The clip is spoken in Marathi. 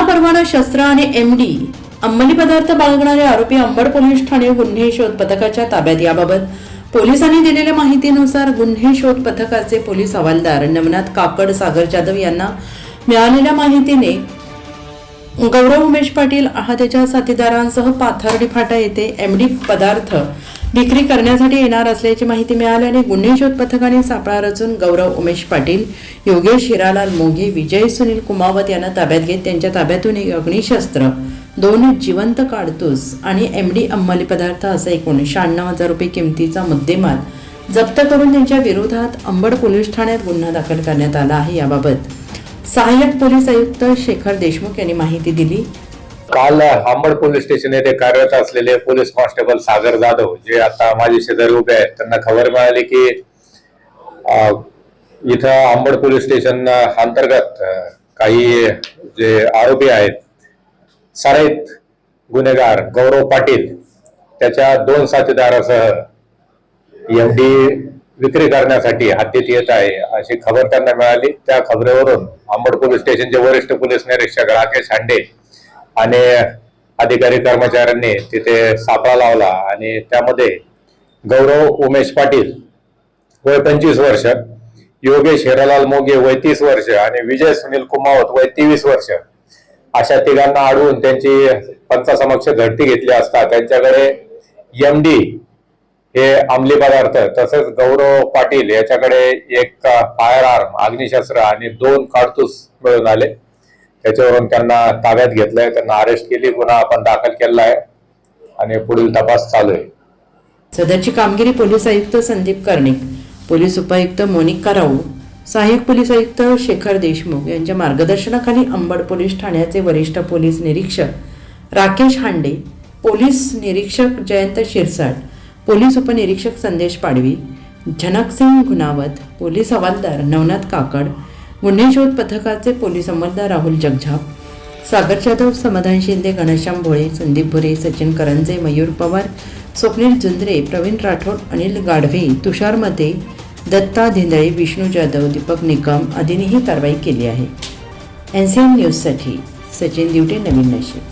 विना परवाना शस्त्र आणि एमडी अंमली पदार्थ बाळगणारे आरोपी अंबड पोलीस ठाणे गुन्हे शोध पथकाच्या ताब्यात। याबाबत पोलिसांनी दिलेल्या माहितीनुसार गुन्हे शोध पथकाचे पोलीस हवालदार नवनाथ काकड सागर जाधव यांना मिळालेल्या माहितीने गौरव उमेश पाटील हा त्याच्या साथीदारांसह पाथर्डी फाटा येथे एमडी पदार्थ विक्री करण्यासाठी येणार असल्याची माहिती मिळाल्याने गुन्हे शोध पथकाने सापळा रचून गौरव उमेश पाटील, योगेश हिरालाल मोघे, विजय सुनील कुमावत यांना ताब्यात घेत त्यांच्या ताब्यातून एक अग्निशस्त्र, 2 जिवंत कारतूस आणि एमडी अंमली पदार्थ असा एकूण 96,000 रुपये किमतीचा मुद्देमाल जप्त करून त्यांच्या विरोधात अंबड पोलीस ठाण्यात गुन्हा दाखल करण्यात आला आहे। याबाबत सहाय्यक पोलीस आयुक्त शेखर देशमुख यांनी माहिती दिली। काल अंबड पोलीस स्टेशन येथे कार्यरत असलेले पोलीस कॉन्स्टेबल सागर जाधव जे आता माझे शेजारी उभे आहेत त्यांना खबर मिळाली की इथं अंबड पोलीस स्टेशन अंतर्गत काही जे आरोपी आहेत सराईत गुन्हेगार गौरव पाटील त्याच्या 2 साथीदारासह एमडी विक्री करण्यासाठी हद्दीत येत आहे अशी खबर त्यांना मिळाली। त्या खबरेवरून अंबड पोलीस स्टेशनचे वरिष्ठ पोलीस निरीक्षक राकेश हांडे आणि अधिकारी कर्मचाऱ्यांनी तिथे सापळा लावला आणि त्यामध्ये गौरव उमेश पाटील वय 25 वर्ष, योगेश हिरालाल मोघे वय 30 वर्ष आणि विजय सुनील कुमावत वय 23 वर्ष अशा तिघांना अडवून त्यांची पंचासमक्ष झडती घेतली असता त्यांच्याकडे एमडी हे अंमली पदार्थ तसेच गौरव पाटील याच्याकडे एक फायर आर्म अग्निशस्त्र आणि 2 कारतूस मिळून आले। त्याच्यावरून त्यांना ताब्यात घेतलंय, त्यांना अरेस्ट केली, गुन्हा आपण दाखल केला आहे आणि पुढील तपास चालू आहे। सदरची कामगिरी पोलीस आयुक्त संदीप कर्णिक, पोलीस उपायुक्त मोनिका राऊ, सहाय्यक पोलीस आयुक्त शेखर देशमुख यांच्या मार्गदर्शनाखाली अंबड पोलीस ठाण्याचे वरिष्ठ पोलीस निरीक्षक राकेश हांडे, पोलीस निरीक्षक जयंत शिरसाट, पोलीस उपनिरीक्षक संदेश पाडवी, जनकसिंग गुनावत, पोलीस हवालदार नवनाथ काकड, गुन्हे शोध पथकाचे पोलीस अंमलदार राहुल जगझाप, सागर जाधव, समाधान शिंदे, घनश्याम भोळे, संदीप भुरे, सचिन करंजे, मयूर पवार, स्वप्नील जुंद्रे, प्रवीण राठोड, अनिल गाढवे, तुषार मते, दत्ता धिंदळे, विष्णू जाधव, दीपक निकम आदींनी ही कारवाई केली आहे। NCN न्यूजसाठी सचिन दिवटे, नवीन नाशिक।